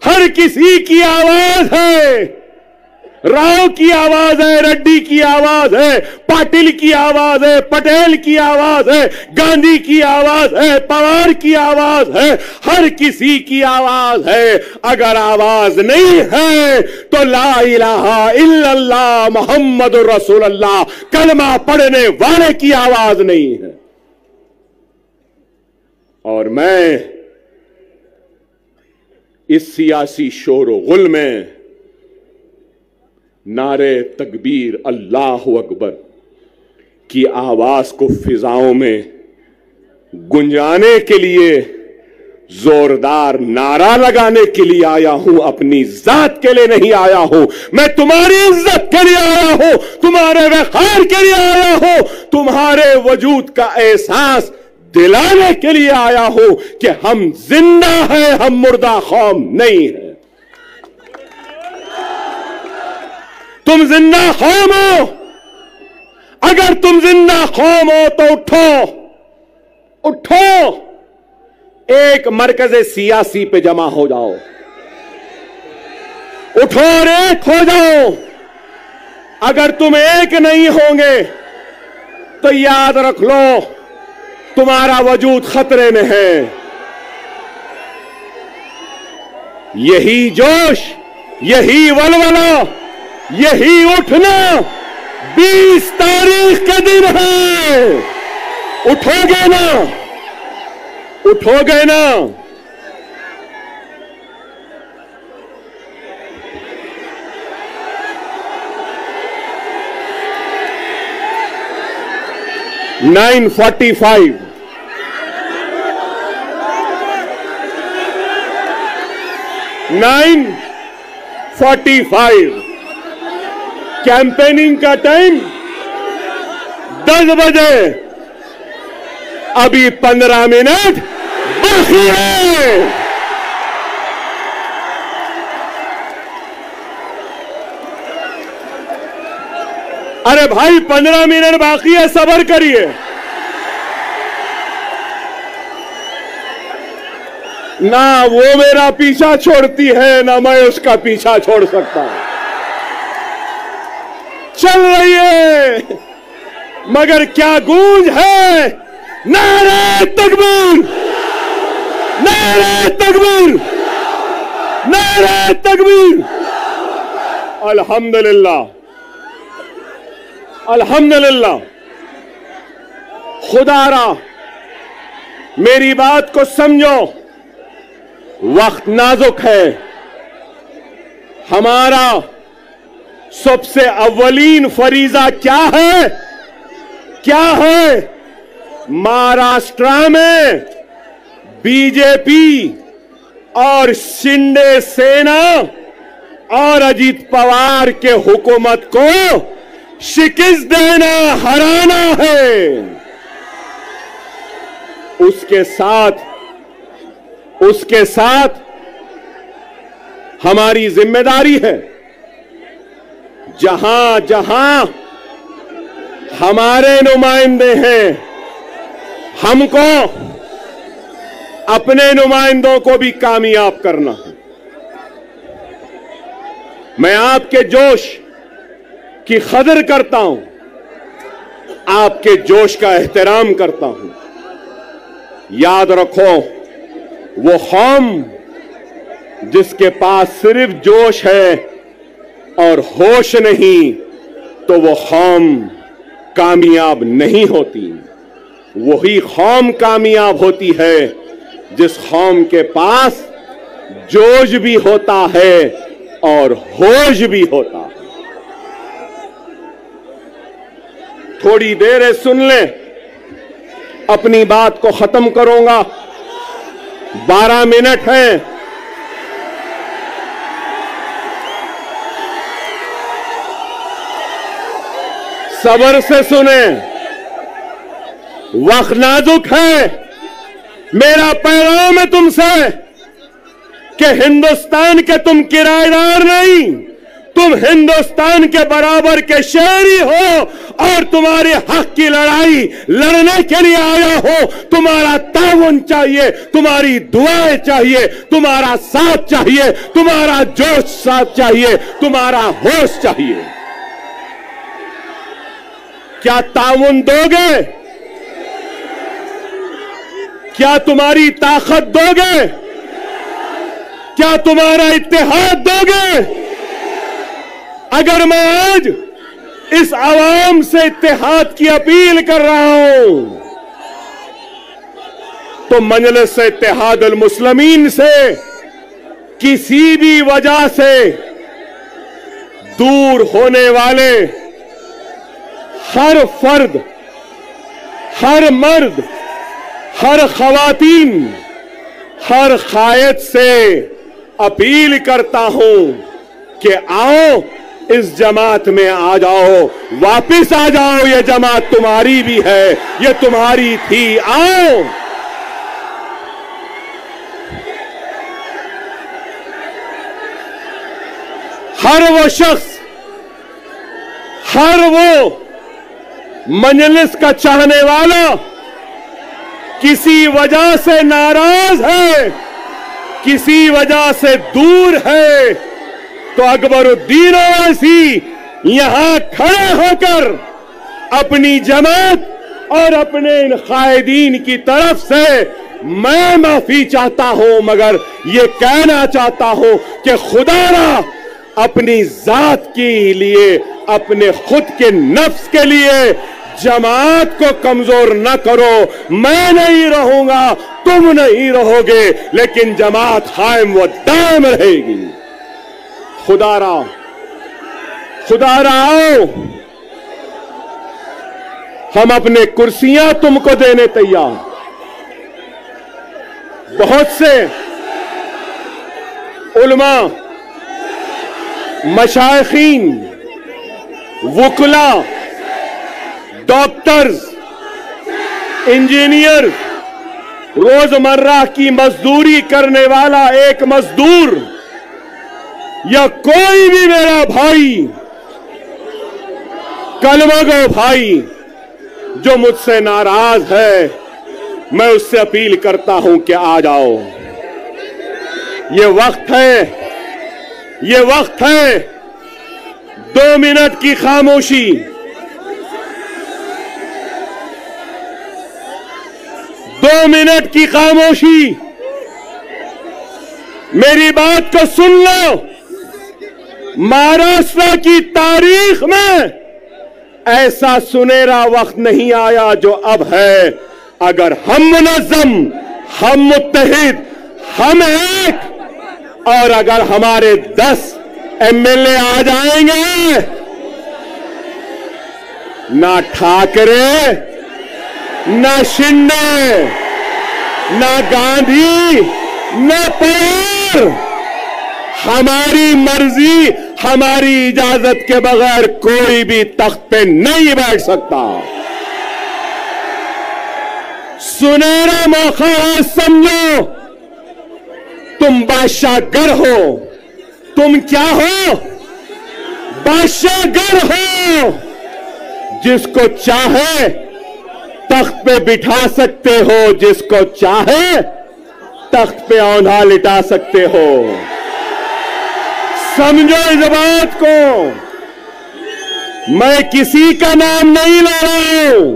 हर किसी की आवाज है। राव की आवाज है, रेड्डी की आवाज है, पाटिल की आवाज है, पटेल की आवाज है, गांधी की आवाज है, पवार की आवाज है, हर किसी की आवाज है। अगर आवाज नहीं है तो ला इलाहा इल्लल्लाह मुहम्मदुर रसूलुल्लाह कलमा पढ़ने वाले की आवाज नहीं है। और मैं इस सियासी शोर व गुल में नारे तकबीर अल्लाह अकबर की आवाज को फिजाओं में गुंजाने के लिए जोरदार नारा लगाने के लिए आया हूं। अपनी जात के लिए नहीं आया हूं। मैं तुम्हारी इज्जत के लिए आया हूं, तुम्हारे वक़ार के लिए आया हूं, तुम्हारे वजूद का एहसास दिलाने के लिए आया हूं कि हम जिंदा हैं, हम मुर्दा कौम नहीं है। तुम जिंदा कौम हो। अगर तुम जिंदा कौम हो तो उठो, उठो, एक मरकज सियासी पे जमा हो जाओ। उठो और एक हो जाओ। अगर तुम एक नहीं होंगे तो याद रख लो तुम्हारा वजूद खतरे में है। यही जोश, यही वलवला, यही उठना 20 तारीख के दिन है। उठोगे ना? उठोगे ना? (9:45) 9:45 कैंपेनिंग का टाइम 10 बजे। अभी 15 मिनट बाकी है। अरे भाई 15 मिनट बाकी है, सब्र करिए। ना वो मेरा पीछा छोड़ती है, ना मैं उसका पीछा छोड़ सकता हूं। चल रही है, मगर क्या गूंज है। नारे तकबीर, नारे तकबीर, नारे तकबीर। अल्हम्दुलिल्लाह, अल्हम्दुलिल्लाह। खुदारा मेरी बात को समझो, वक्त नाजुक है। हमारा सबसे अव्वलीन फरीजा क्या है? क्या है? महाराष्ट्र में बीजेपी और शिंदे सेना और अजीत पवार के हुकूमत को शिकस्त देना, हराना है। उसके साथ हमारी जिम्मेदारी है। जहां जहां हमारे नुमाइंदे हैं, हमको अपने नुमाइंदों को भी कामयाब करना है। मैं आपके जोश की कदर करता हूं, आपके जोश का एहतराम करता हूं। याद रखो, वो कौम जिसके पास सिर्फ जोश है और होश नहीं, तो वो कौम कामयाब नहीं होती। वही कौम कामयाब होती है जिस कौम के पास जोश भी होता है और होश भी होता है। थोड़ी देर है, सुन लें, अपनी बात को खत्म करूंगा। 12 मिनट हैं। सब्र से सुने, वक्त नाजुक है। मेरा पैगाम है तुमसे कि हिंदुस्तान के तुम किराएदार नहीं, तुम हिंदुस्तान के बराबर के शहरी हो और तुम्हारे हक की लड़ाई लड़ने के लिए आया हो। तुम्हारा ताउन चाहिए, तुम्हारी दुआएं चाहिए, तुम्हारा साथ चाहिए, तुम्हारा जोश साथ चाहिए, तुम्हारा होश चाहिए। क्या ताउन दोगे? क्या तुम्हारी ताकत दोगे? क्या तुम्हारा इत्तेहाद दोगे? अगर मैं आज इस आवाम से इत्तेहाद की अपील कर रहा हूं, तो मजलिस इत्तेहाद अल मुस्लिमीन से किसी भी वजह से दूर होने वाले हर फर्द, हर मर्द, हर खवातीन, हर कायद से अपील करता हूं कि आओ, इस जमात में आ जाओ, वापिस आ जाओ। ये जमात तुम्हारी भी है, ये तुम्हारी थी, आओ। हर वो शख्स, हर वो मजलिस का चाहने वाला किसी वजह से नाराज है, किसी वजह से दूर है, तो अकबरुद्दीन ओवैसी यहां खड़े होकर अपनी जमात और अपने इन कायदीन की तरफ से मैं माफी चाहता हूं, मगर ये कहना चाहता हूं कि खुदारा अपनी जात के लिए, अपने खुद के नफ्स के लिए जमात को कमजोर न करो। मैं नहीं रहूंगा, तुम नहीं रहोगे, लेकिन जमात कायम व दायम रहेगी। खुदारा, खुदारा आओ, हम अपने कुर्सियां तुमको देने तैयार। बहुत से उलमा, मशाइखीन, वुकला, डॉक्टर्स, इंजीनियर, रोजमर्रा की मजदूरी करने वाला एक मजदूर या कोई भी मेरा भाई, कलमगो भाई जो मुझसे नाराज है, मैं उससे अपील करता हूं कि आ जाओ। ये वक्त है, ये वक्त है 2 मिनट की खामोशी। 2 मिनट की खामोशी, मेरी बात को सुन लो। महाराष्ट्र की तारीख में ऐसा सुनहरा वक्त नहीं आया जो अब है। अगर हम मुनज़्ज़म, हम मुत्तहिद, हम एक, और अगर हमारे 10 एमएलए आ जाएंगे, ना ठाकरे, ना शिंदे, ना गांधी, ना पवार, हमारी मर्जी, हमारी इजाजत के बगैर कोई भी तख्त पे नहीं बैठ सकता। सुनहरा मौका है, समझो। तुम बादशाहगर हो। तुम क्या हो? बादशाहगर हो। जिसको चाहे तख्त पे बिठा सकते हो, जिसको चाहे तख्त पे औंधा लिटा सकते हो। समझो इस बात को। मैं किसी का नाम नहीं ले रहा हूं,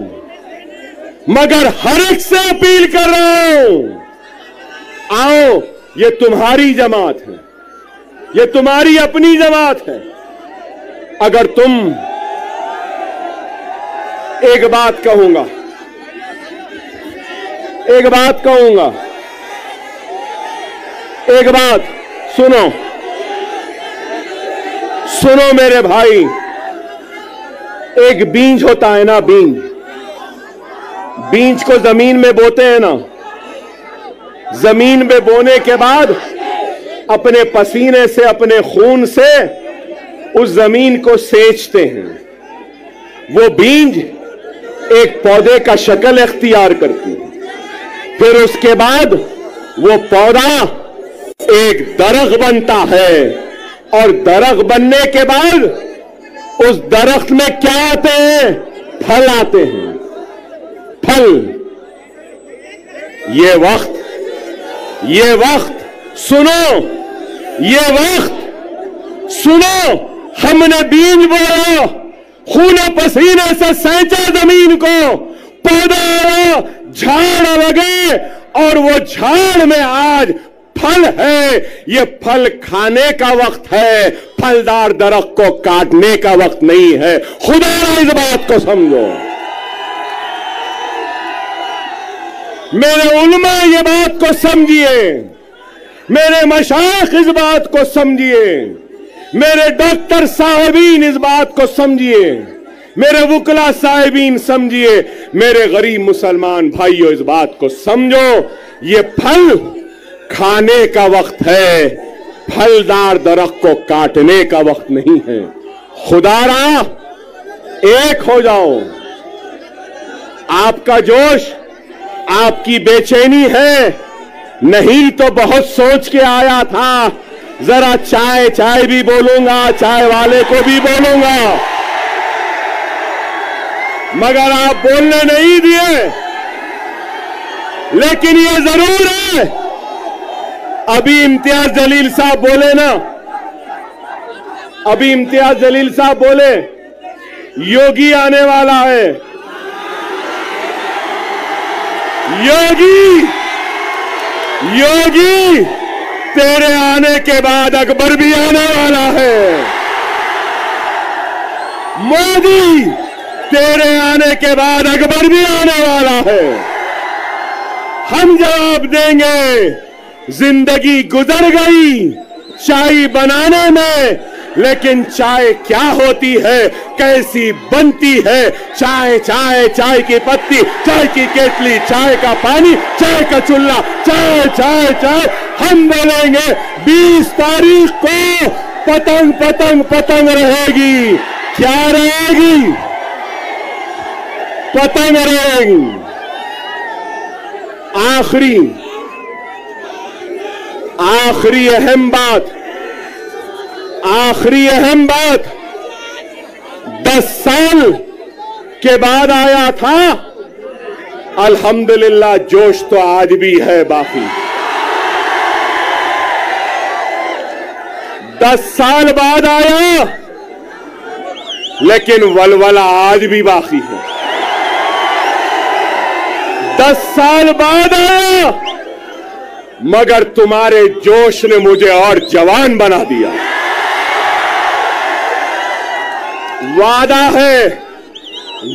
मगर हर एक से अपील कर रहा हूं, आओ ये तुम्हारी जमात है, ये तुम्हारी अपनी जमात है। अगर तुम, एक बात कहूंगा, एक बात कहूंगा, एक बात सुनो, सुनो मेरे भाई। एक बीज होता है ना, बीज, बीज को जमीन में बोते हैं ना, जमीन में बोने के बाद अपने पसीने से, अपने खून से उस जमीन को सेंचते हैं। वो बीज एक पौधे का शक्ल इख्तियार करती है, फिर उसके बाद वो पौधा एक दरख्त बनता है, और दरख्त बनने के बाद उस दरख्त में क्या आते हैं? फल आते हैं, फल। ये वक्त सुनो, ये वक्त सुनो, हमने बीज बोया, खून पसीने से सेंचा जमीन को, पौधा आया, झाड़ लगे, और वो झाड़ में आज फल है। ये फल खाने का वक्त है, फलदार दरख्त को काटने का वक्त नहीं है। खुदा इस बात को समझो, मेरे उलमा ये बात को समझिए, मेरे मशाइख इस बात को समझिए, मेरे डॉक्टर साहिबीन इस बात को समझिए, मेरे वुकला साहिबीन समझिए, मेरे गरीब मुसलमान भाइयों इस बात को समझो। ये फल खाने का वक्त है, फलदार दरख्त को काटने का वक्त नहीं है। खुदारा एक हो जाओ। आपका जोश, आपकी बेचैनी है, नहीं तो बहुत सोच के आया था, जरा चाय चाय भी बोलूंगा, चाय वाले को भी बोलूंगा, मगर आप बोलने नहीं दिए। लेकिन ये जरूर है, अभी इम्तियाज जलील साहब बोले ना, अभी इम्तियाज जलील साहब बोले योगी आने वाला है। योगी, योगी तेरे आने के बाद अकबर भी आने वाला है। मोदी तेरे आने के बाद अकबर भी आने वाला है। हम जवाब देंगे, जिंदगी गुजर गई चाय बनाने में, लेकिन चाय क्या होती है, कैसी बनती है। चाय चाय, चाय की पत्ती, चाय की केतली, चाय का पानी, चाय का चूल्हा, चाय चाय चाय। हम बोलेंगे 20 तारीख को पतंग पतंग पतंग रहेगी। क्या रहेगी? पतंग रहेगी। आखिरी अहम बात, आखिरी अहम बात, 10 साल के बाद आया था, अल्हम्दुलिल्लाह जोश तो आज भी है बाकी। 10 साल बाद आया, लेकिन वलवला आज भी बाकी है। 10 साल बाद आया, मगर तुम्हारे जोश ने मुझे और जवान बना दिया। वादा है,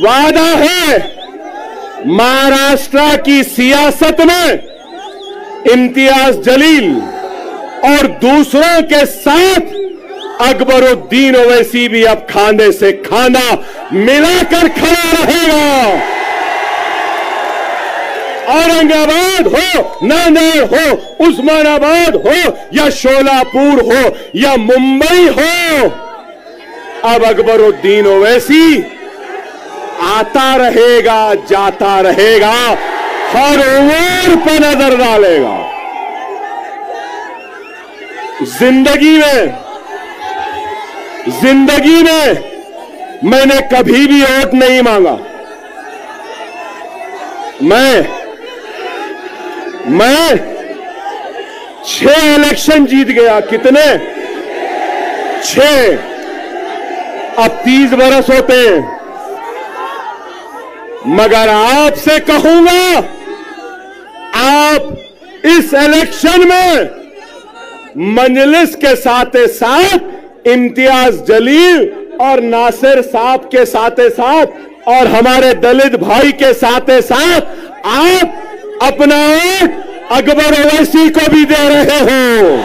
वादा है, महाराष्ट्र की सियासत में इम्तियाज जलील और दूसरों के साथ अकबरुद्दीन ओवैसी भी अब खांधे से खांधा मिलाकर खड़ा रहेगा। औरंगाबाद हो, नांदेड़ हो, उस्मानाबाद हो, या शोलापुर हो, या मुंबई हो, अब अकबरुद्दीन ओवैसी आता रहेगा, जाता रहेगा, हर ओर पर नजर डालेगा। जिंदगी में मैंने कभी भी वोट नहीं मांगा। मैं 6 इलेक्शन जीत गया। कितने? 6। अब 30 बरस होते हैं। मगर आपसे कहूंगा, आप इस इलेक्शन में मजलिस के साथ साथ इम्तियाज जलील और नासिर साहब के साथ साथ और हमारे दलित भाई के साथ साथ आप अपना वोट अकबर ओवैसी को भी दे रहे हो।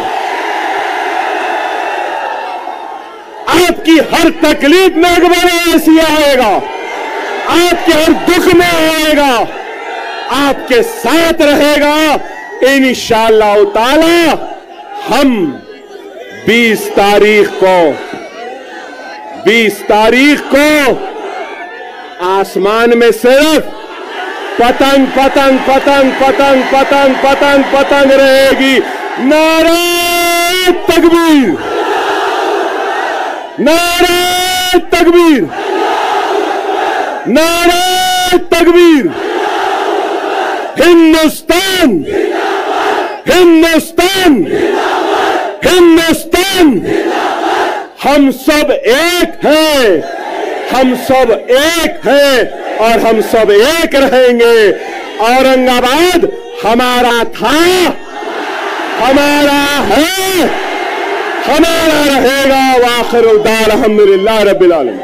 आपकी हर तकलीफ में अकबर ओवैसी आएगा, आपके हर दुख में आएगा, आपके साथ रहेगा। इंशाअल्लाह ताला हम 20 तारीख को आसमान में सिर्फ पतंग पतंग पतंग पतंग पतंग पतंग पतंग रहेगी। नारे तकबीर, नारे तकबीर, नारे तकबीर। हिंदुस्तान, हिंदुस्तान, हिंदुस्तान। हम सब एक हैं, हम सब एक हैं और हम सब एक रहेंगे। औरंगाबाद हमारा था, हमारा है, हमारा रहेगा। वाखिर दार अल्हम्दुलिल्लाह रब्बिल आलमीन।